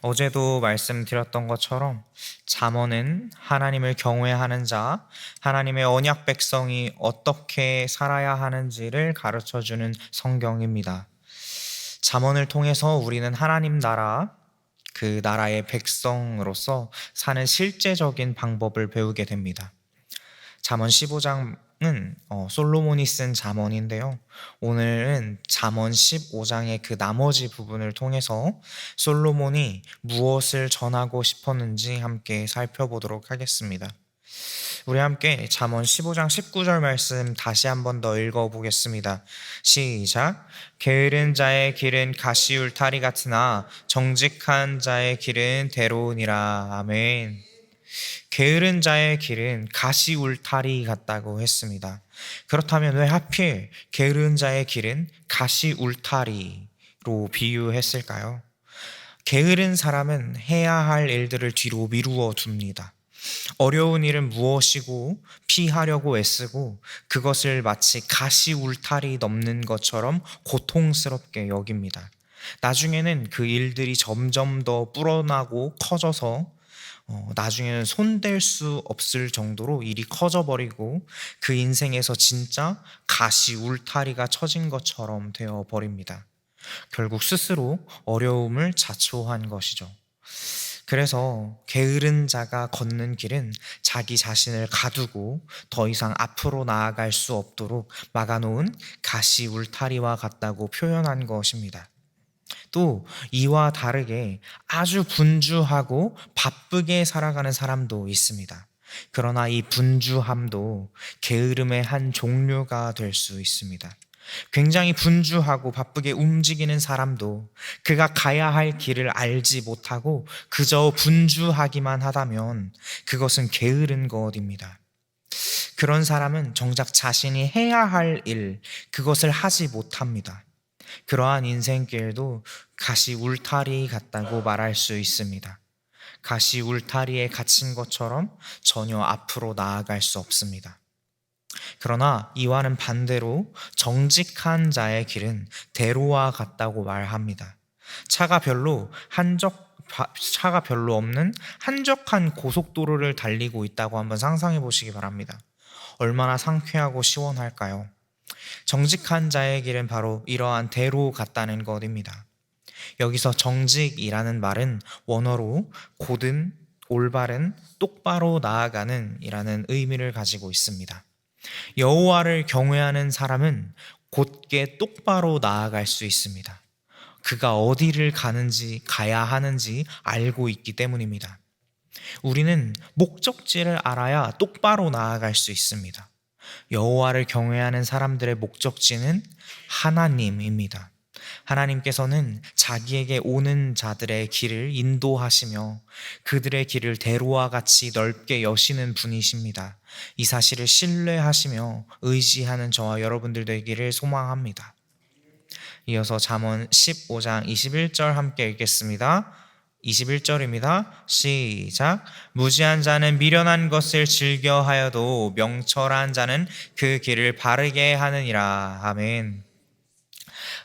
어제도 말씀드렸던 것처럼 잠언은 하나님을 경외하는 자, 하나님의 언약 백성이 어떻게 살아야 하는지를 가르쳐 주는 성경입니다. 잠언을 통해서 우리는 하나님 나라, 그 나라의 백성으로서 사는 실제적인 방법을 배우게 됩니다. 잠언 15장은 솔로몬이 쓴 잠언인데요. 오늘은 잠언 15장의 그 나머지 부분을 통해서 솔로몬이 무엇을 전하고 싶었는지 함께 살펴보도록 하겠습니다. 우리 함께 잠언 15장 19절 말씀 다시 한 번 더 읽어보겠습니다. 시작. 게으른 자의 길은 가시울타리 같으나 정직한 자의 길은 대로우니라. 아멘. 게으른 자의 길은 가시울타리 같다고 했습니다. 그렇다면 왜 하필 게으른 자의 길은 가시울타리로 비유했을까요? 게으른 사람은 해야 할 일들을 뒤로 미루어 둡니다. 어려운 일은 무엇이고 피하려고 애쓰고 그것을 마치 가시울타리 넘는 것처럼 고통스럽게 여깁니다. 나중에는 그 일들이 점점 더 불어나고 커져서 나중에는 손댈 수 없을 정도로 일이 커져버리고 그 인생에서 진짜 가시 울타리가 쳐진 것처럼 되어버립니다. 결국 스스로 어려움을 자초한 것이죠. 그래서 게으른 자가 걷는 길은 자기 자신을 가두고 더 이상 앞으로 나아갈 수 없도록 막아놓은 가시 울타리와 같다고 표현한 것입니다. 또 이와 다르게 아주 분주하고 바쁘게 살아가는 사람도 있습니다. 그러나 이 분주함도 게으름의 한 종류가 될 수 있습니다. 굉장히 분주하고 바쁘게 움직이는 사람도 그가 가야 할 길을 알지 못하고 그저 분주하기만 하다면 그것은 게으른 것입니다. 그런 사람은 정작 자신이 해야 할 일, 그것을 하지 못합니다. 그러한 인생길도 가시 울타리 같다고 말할 수 있습니다. 가시 울타리에 갇힌 것처럼 전혀 앞으로 나아갈 수 없습니다. 그러나 이와는 반대로 정직한 자의 길은 대로와 같다고 말합니다. 차가 별로 없는 한적한 고속도로를 달리고 있다고 한번 상상해 보시기 바랍니다. 얼마나 상쾌하고 시원할까요? 정직한 자의 길은 바로 이러한 대로 같다는 것입니다. 여기서 정직이라는 말은 원어로 곧은, 올바른, 똑바로 나아가는 이라는 의미를 가지고 있습니다. 여호와를 경외하는 사람은 곧게 똑바로 나아갈 수 있습니다. 그가 어디를 가야 하는지 알고 있기 때문입니다. 우리는 목적지를 알아야 똑바로 나아갈 수 있습니다. 여호와를 경외하는 사람들의 목적지는 하나님입니다. 하나님께서는 자기에게 오는 자들의 길을 인도하시며 그들의 길을 대로와 같이 넓게 여시는 분이십니다. 이 사실을 신뢰하시며 의지하는 저와 여러분들 되기를 소망합니다. 이어서 잠언 15장 21절 함께 읽겠습니다. 21절입니다. 시작. 무지한 자는 미련한 것을 즐겨하여도 명철한 자는 그 길을 바르게 하느니라. 아멘.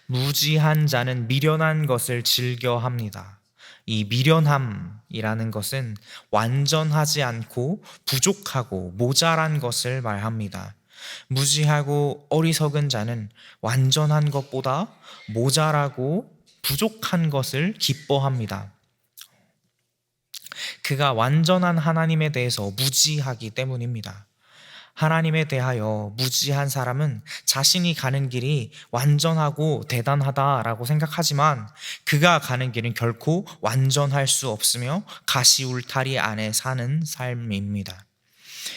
무지한 자는 미련한 것을 즐겨합니다. 이 미련함이라는 것은 완전하지 않고 부족하고 모자란 것을 말합니다. 무지하고 어리석은 자는 완전한 것보다 모자라고 부족한 것을 기뻐합니다. 그가 완전한 하나님에 대해서 무지하기 때문입니다. 하나님에 대하여 무지한 사람은 자신이 가는 길이 완전하고 대단하다라고 생각하지만 그가 가는 길은 결코 완전할 수 없으며 가시울타리 안에 사는 삶입니다.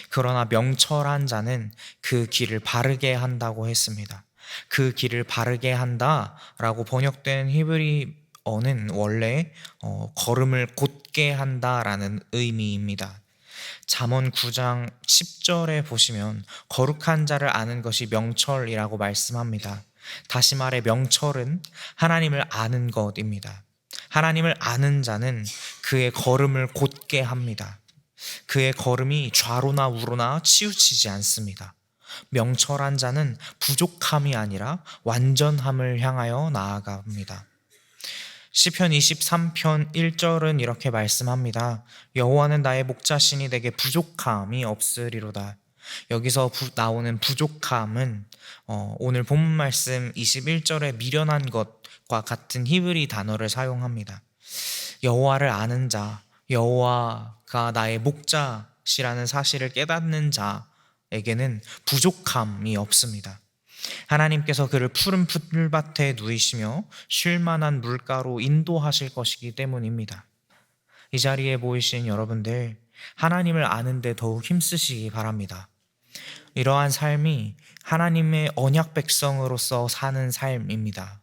그러나 명철한 자는 그 길을 바르게 한다고 했습니다. 그 길을 바르게 한다라고 번역된 히브리어는 원래 걸음을 곧게 한다라는 의미입니다. 잠언 9장 10절에 보시면 거룩한 자를 아는 것이 명철이라고 말씀합니다. 다시 말해 명철은 하나님을 아는 것입니다. 하나님을 아는 자는 그의 걸음을 곧게 합니다. 그의 걸음이 좌로나 우로나 치우치지 않습니다. 명철한 자는 부족함이 아니라 완전함을 향하여 나아갑니다. 시편 23편 1절은 이렇게 말씀합니다. 여호와는 나의 목자시니 내게 부족함이 없으리로다. 여기서 나오는 부족함은 오늘 본문 말씀 21절에 미련한 것과 같은 히브리 단어를 사용합니다. 여호와를 아는 자, 여호와가 나의 목자시라는 사실을 깨닫는 자에게는 부족함이 없습니다. 하나님께서 그를 푸른 풀밭에 누이시며 쉴 만한 물가로 인도하실 것이기 때문입니다. 이 자리에 모이신 여러분들, 하나님을 아는데 더욱 힘쓰시기 바랍니다. 이러한 삶이 하나님의 언약 백성으로서 사는 삶입니다.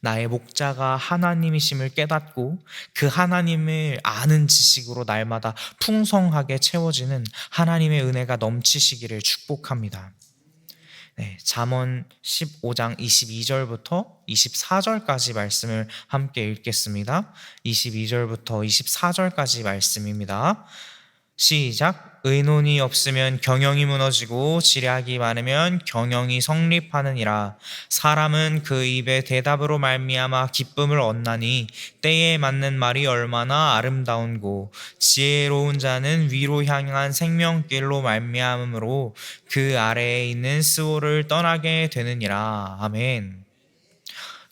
나의 목자가 하나님이심을 깨닫고 그 하나님을 아는 지식으로 날마다 풍성하게 채워지는 하나님의 은혜가 넘치시기를 축복합니다. 잠언 15장 22절부터 24절까지 말씀을 함께 읽겠습니다. 22절부터 24절까지 말씀입니다. 시작. 의논이 없으면 경영이 무너지고 지략이 많으면 경영이 성립하느니라. 사람은 그 입의 대답으로 말미암아 기쁨을 얻나니 때에 맞는 말이 얼마나 아름다운고 지혜로운 자는 위로 향한 생명길로 말미암으로 그 아래에 있는 스올을 떠나게 되느니라. 아멘.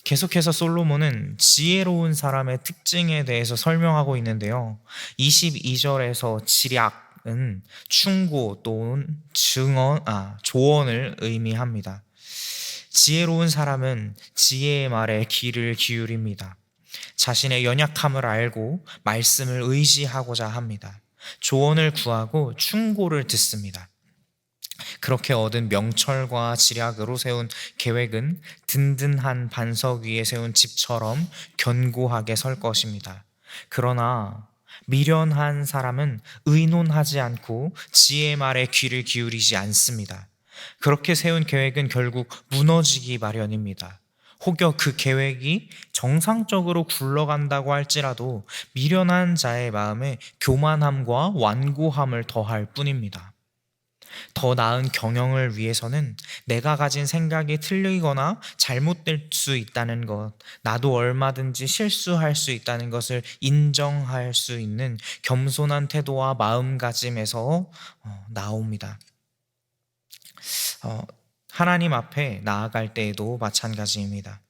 계속해서 솔로몬은 지혜로운 사람의 특징에 대해서 설명하고 있는데요. 22절에서 지략은 충고 또는 조언을 의미합니다. 지혜로운 사람은 지혜의 말에 귀를 기울입니다. 자신의 연약함을 알고 말씀을 의지하고자 합니다. 조언을 구하고 충고를 듣습니다. 그렇게 얻은 명철과 지략으로 세운 계획은 든든한 반석 위에 세운 집처럼 견고하게 설 것입니다. 그러나 미련한 사람은 의논하지 않고 지혜의 말에 귀를 기울이지 않습니다. 그렇게 세운 계획은 결국 무너지기 마련입니다. 혹여 그 계획이 정상적으로 굴러간다고 할지라도 미련한 자의 마음에 교만함과 완고함을 더할 뿐입니다. 더 나은 경영을 위해서는 내가 가진 생각이 틀리거나 잘못될 수 있다는 것, 나도 얼마든지 실수할 수 있다는 것을 인정할 수 있는 겸손한 태도와 마음가짐에서 나옵니다. 하나님 앞에 나아갈 때에도 마찬가지입니다.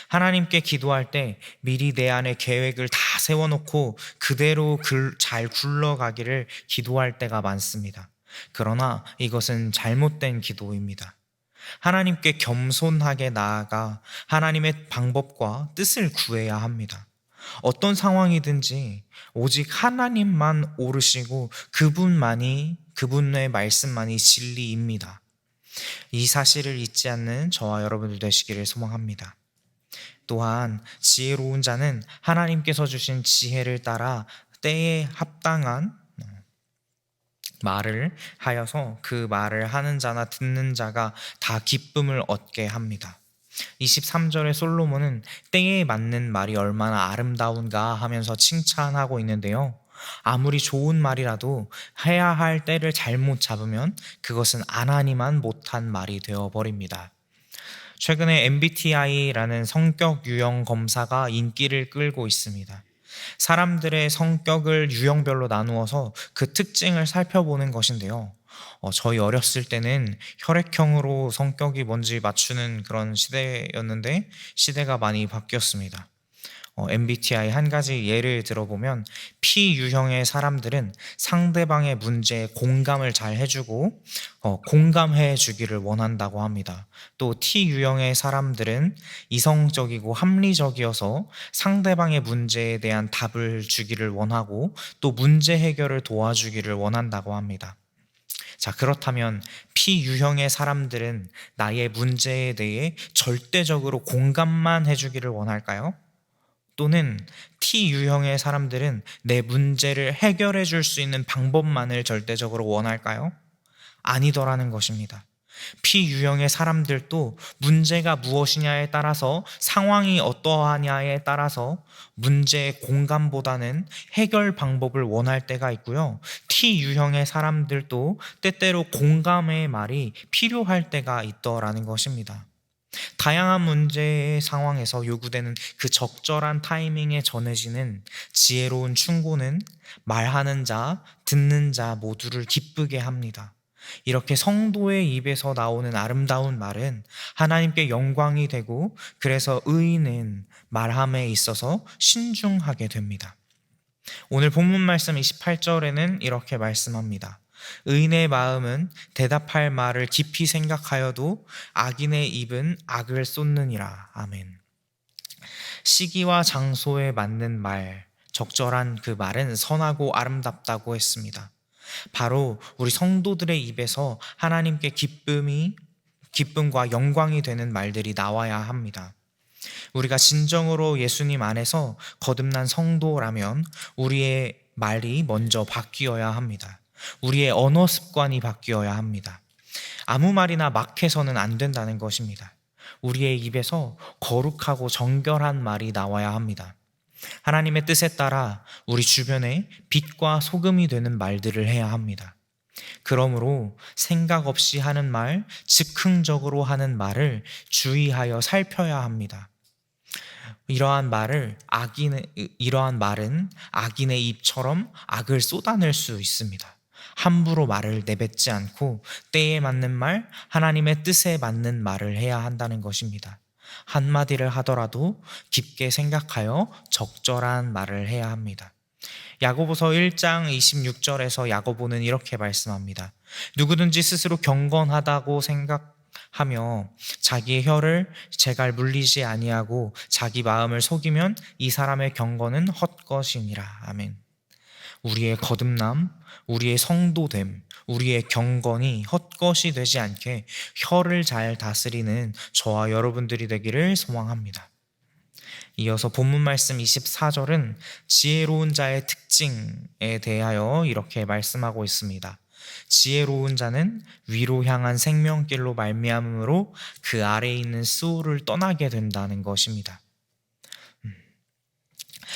하나님께 기도할 때 미리 내 안에 계획을 다 세워놓고 그대로 잘 굴러가기를 기도할 때가 많습니다. 그러나 이것은 잘못된 기도입니다. 하나님께 겸손하게 나아가 하나님의 방법과 뜻을 구해야 합니다. 어떤 상황이든지 오직 하나님만 오르시고 그분의 말씀만이 진리입니다. 이 사실을 잊지 않는 저와 여러분들 되시기를 소망합니다. 또한 지혜로운 자는 하나님께서 주신 지혜를 따라 때에 합당한 말을 하여서 그 말을 하는 자나 듣는 자가 다 기쁨을 얻게 합니다. 23절에 솔로몬은 때에 맞는 말이 얼마나 아름다운가 하면서 칭찬하고 있는데요. 아무리 좋은 말이라도 해야 할 때를 잘못 잡으면 그것은 안 하니만 못한 말이 되어버립니다. 최근에 MBTI라는 성격 유형 검사가 인기를 끌고 있습니다. 사람들의 성격을 유형별로 나누어서 그 특징을 살펴보는 것인데요. 저희 어렸을 때는 혈액형으로 성격이 뭔지 맞추는 그런 시대였는데 시대가 많이 바뀌었습니다. MBTI 한 가지 예를 들어보면 P 유형의 사람들은 상대방의 문제에 공감을 잘 해주고 공감해 주기를 원한다고 합니다. 또 T 유형의 사람들은 이성적이고 합리적이어서 상대방의 문제에 대한 답을 주기를 원하고 또 문제 해결을 도와주기를 원한다고 합니다. 자, 그렇다면 P 유형의 사람들은 나의 문제에 대해 절대적으로 공감만 해주기를 원할까요? 또는 T 유형의 사람들은 내 문제를 해결해 줄 수 있는 방법만을 절대적으로 원할까요? 아니더라는 것입니다. P 유형의 사람들도 문제가 무엇이냐에 따라서 상황이 어떠하냐에 따라서 문제의 공감보다는 해결 방법을 원할 때가 있고요. T 유형의 사람들도 때때로 공감의 말이 필요할 때가 있더라는 것입니다. 다양한 문제의 상황에서 요구되는 그 적절한 타이밍에 전해지는 지혜로운 충고는 말하는 자, 듣는 자 모두를 기쁘게 합니다. 이렇게 성도의 입에서 나오는 아름다운 말은 하나님께 영광이 되고, 그래서 의인은 말함에 있어서 신중하게 됩니다. 오늘 본문 말씀 28절에는 이렇게 말씀합니다. 의인의 마음은 대답할 말을 깊이 생각하여도 악인의 입은 악을 쏟느니라. 아멘. 시기와 장소에 맞는 말, 적절한 그 말은 선하고 아름답다고 했습니다. 바로 우리 성도들의 입에서 하나님께 기쁨과 영광이 되는 말들이 나와야 합니다. 우리가 진정으로 예수님 안에서 거듭난 성도라면 우리의 말이 먼저 바뀌어야 합니다. 우리의 언어 습관이 바뀌어야 합니다. 아무 말이나 막 해서는 안 된다는 것입니다. 우리의 입에서 거룩하고 정결한 말이 나와야 합니다. 하나님의 뜻에 따라 우리 주변에 빛과 소금이 되는 말들을 해야 합니다. 그러므로 생각 없이 하는 말, 즉흥적으로 하는 말을 주의하여 살펴야 합니다. 이러한 말은 악인의 입처럼 악을 쏟아낼 수 있습니다. 함부로 말을 내뱉지 않고 때에 맞는 말, 하나님의 뜻에 맞는 말을 해야 한다는 것입니다. 한마디를 하더라도 깊게 생각하여 적절한 말을 해야 합니다. 야고보서 1장 26절에서 야고보는 이렇게 말씀합니다. 누구든지 스스로 경건하다고 생각하며 자기의 혀를 제갈 물리지 아니하고 자기 마음을 속이면 이 사람의 경건은 헛것이니라. 아멘. 우리의 거듭남, 우리의 성도됨, 우리의 경건이 헛것이 되지 않게 혀를 잘 다스리는 저와 여러분들이 되기를 소망합니다. 이어서 본문 말씀 24절은 지혜로운 자의 특징에 대하여 이렇게 말씀하고 있습니다. 지혜로운 자는 위로 향한 생명길로 말미암음으로 그 아래에 있는 스올을 떠나게 된다는 것입니다.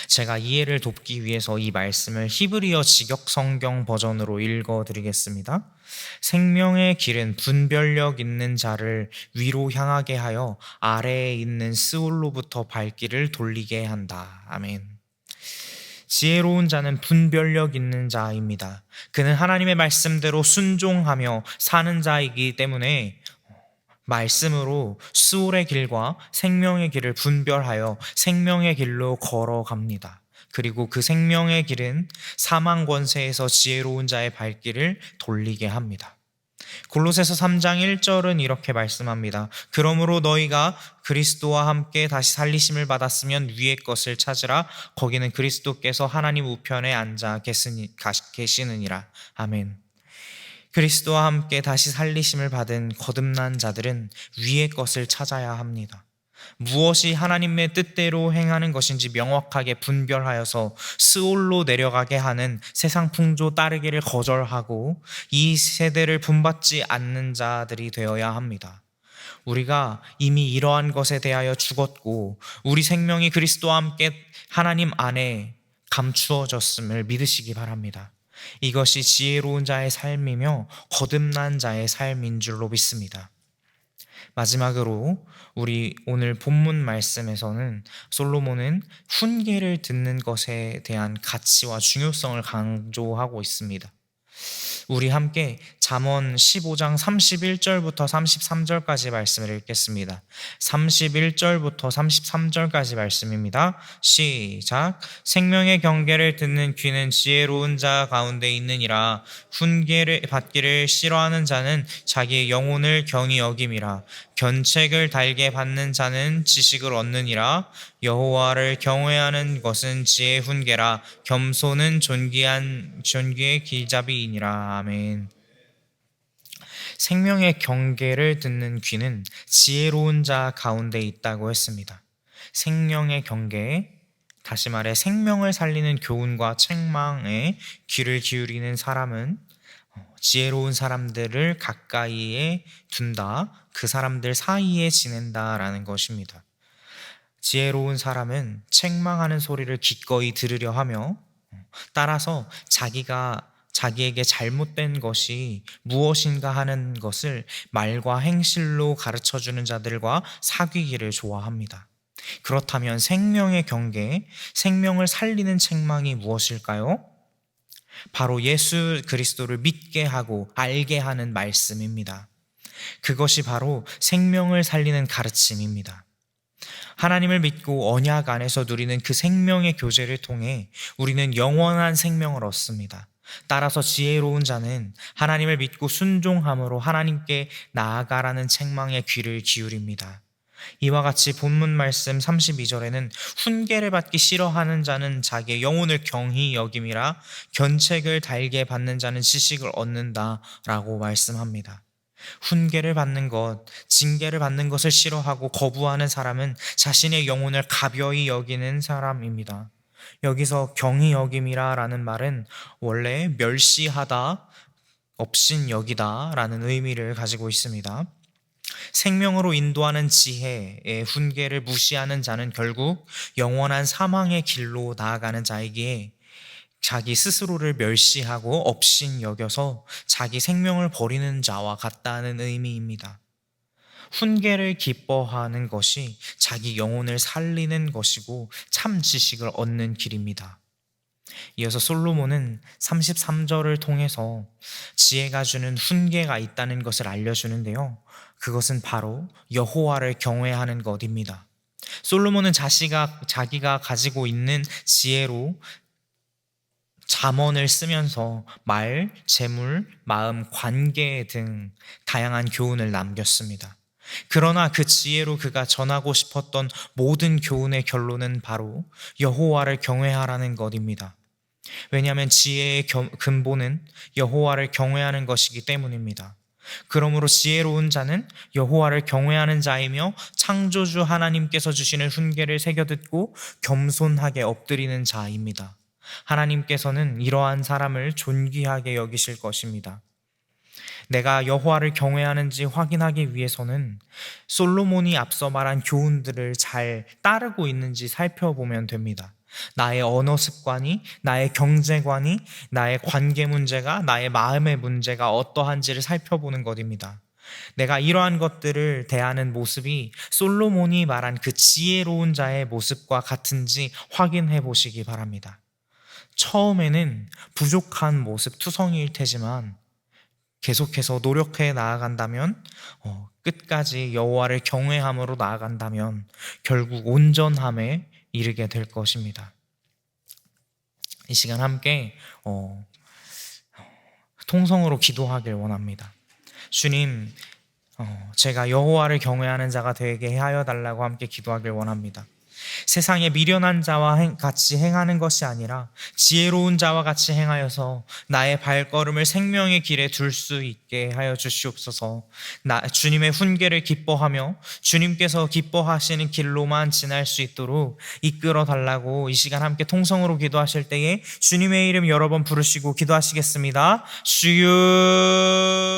제가 이해를 돕기 위해서 이 말씀을 히브리어 직역 성경 버전으로 읽어 드리겠습니다. 생명의 길은 분별력 있는 자를 위로 향하게 하여 아래에 있는 스올로부터 발길을 돌리게 한다. 아멘. 지혜로운 자는 분별력 있는 자입니다. 그는 하나님의 말씀대로 순종하며 사는 자이기 때문에 말씀으로 스올의 길과 생명의 길을 분별하여 생명의 길로 걸어갑니다. 그리고 그 생명의 길은 사망 권세에서 지혜로운 자의 발길을 돌리게 합니다. 골로새서 3장 1절은 이렇게 말씀합니다. 그러므로 너희가 그리스도와 함께 다시 살리심을 받았으면 위의 것을 찾으라. 거기는 그리스도께서 하나님 우편에 앉아 계시느니라. 아멘. 그리스도와 함께 다시 살리심을 받은 거듭난 자들은 위의 것을 찾아야 합니다. 무엇이 하나님의 뜻대로 행하는 것인지 명확하게 분별하여서 스올로 내려가게 하는 세상 풍조 따르기를 거절하고 이 세대를 본받지 않는 자들이 되어야 합니다. 우리가 이미 이러한 것에 대하여 죽었고 우리 생명이 그리스도와 함께 하나님 안에 감추어졌음을 믿으시기 바랍니다. 이것이 지혜로운 자의 삶이며 거듭난 자의 삶인 줄로 믿습니다. 마지막으로 우리 오늘 본문 말씀에서는 솔로몬은 훈계를 듣는 것에 대한 가치와 중요성을 강조하고 있습니다. 우리 함께 잠언 15장 31절부터 33절까지 말씀을 읽겠습니다. 31절부터 33절까지 말씀입니다. 시작. 생명의 경계를 듣는 귀는 지혜로운 자 가운데 있느니라. 훈계를 받기를 싫어하는 자는 자기의 영혼을 경히 여김이라. 견책을 달게 받는 자는 지식을 얻느니라. 여호와를 경외하는 것은 지혜의 훈계라. 겸손은 존귀의 길잡이이니라. 아멘. 생명의 경계를 듣는 귀는 지혜로운 자 가운데 있다고 했습니다. 생명의 경계, 다시 말해 생명을 살리는 교훈과 책망에 귀를 기울이는 사람은 지혜로운 사람들을 가까이에 둔다, 그 사람들 사이에 지낸다라는 것입니다. 지혜로운 사람은 책망하는 소리를 기꺼이 들으려 하며 따라서 자기에게 잘못된 것이 무엇인가 하는 것을 말과 행실로 가르쳐 주는 자들과 사귀기를 좋아합니다. 그렇다면 생명의 경계, 생명을 살리는 책망이 무엇일까요? 바로 예수 그리스도를 믿게 하고 알게 하는 말씀입니다. 그것이 바로 생명을 살리는 가르침입니다. 하나님을 믿고 언약 안에서 누리는 그 생명의 교제를 통해 우리는 영원한 생명을 얻습니다. 따라서 지혜로운 자는 하나님을 믿고 순종함으로 하나님께 나아가라는 책망에 귀를 기울입니다. 이와 같이 본문 말씀 32절에는 훈계를 받기 싫어하는 자는 자기의 영혼을 경히 여김이라 견책을 달게 받는 자는 지식을 얻는다 라고 말씀합니다. 훈계를 받는 것, 징계를 받는 것을 싫어하고 거부하는 사람은 자신의 영혼을 가벼이 여기는 사람입니다. 여기서 경히 여김이라 라는 말은 원래 멸시하다, 업신여기다 라는 의미를 가지고 있습니다. 생명으로 인도하는 지혜의 훈계를 무시하는 자는 결국 영원한 사망의 길로 나아가는 자이기에 자기 스스로를 멸시하고 업신여겨서 자기 생명을 버리는 자와 같다는 의미입니다. 훈계를 기뻐하는 것이 자기 영혼을 살리는 것이고 참 지식을 얻는 길입니다. 이어서 솔로몬은 33절을 통해서 지혜가 주는 훈계가 있다는 것을 알려주는데요. 그것은 바로 여호와를 경외하는 것입니다. 솔로몬은 자기가 가지고 있는 지혜로 잠언을 쓰면서 말, 재물, 마음, 관계 등 다양한 교훈을 남겼습니다. 그러나 그 지혜로 그가 전하고 싶었던 모든 교훈의 결론은 바로 여호와를 경외하라는 것입니다. 왜냐하면 지혜의 근본은 여호와를 경외하는 것이기 때문입니다. 그러므로 지혜로운 자는 여호와를 경외하는 자이며 창조주 하나님께서 주시는 훈계를 새겨듣고 겸손하게 엎드리는 자입니다. 하나님께서는 이러한 사람을 존귀하게 여기실 것입니다. 내가 여호와를 경외하는지 확인하기 위해서는 솔로몬이 앞서 말한 교훈들을 잘 따르고 있는지 살펴보면 됩니다. 나의 언어 습관이, 나의 경제관이, 나의 관계 문제가, 나의 마음의 문제가 어떠한지를 살펴보는 것입니다. 내가 이러한 것들을 대하는 모습이 솔로몬이 말한 그 지혜로운 자의 모습과 같은지 확인해 보시기 바랍니다. 처음에는 부족한 모습, 투성이일 테지만 계속해서 노력해 나아간다면, 끝까지 여호와를 경외함으로 나아간다면 결국 온전함에 이르게 될 것입니다. 이 시간 함께 통성으로 기도하길 원합니다. 주님, 제가 여호와를 경외하는 자가 되게 하여 달라고 함께 기도하길 원합니다. 세상에 미련한 자와 같이 행하는 것이 아니라 지혜로운 자와 같이 행하여서 나의 발걸음을 생명의 길에 둘 수 있게 하여 주시옵소서. 주님의 훈계를 기뻐하며 주님께서 기뻐하시는 길로만 지날 수 있도록 이끌어 달라고 이 시간 함께 통성으로 기도하실 때에 주님의 이름 여러 번 부르시고 기도하시겠습니다. 주여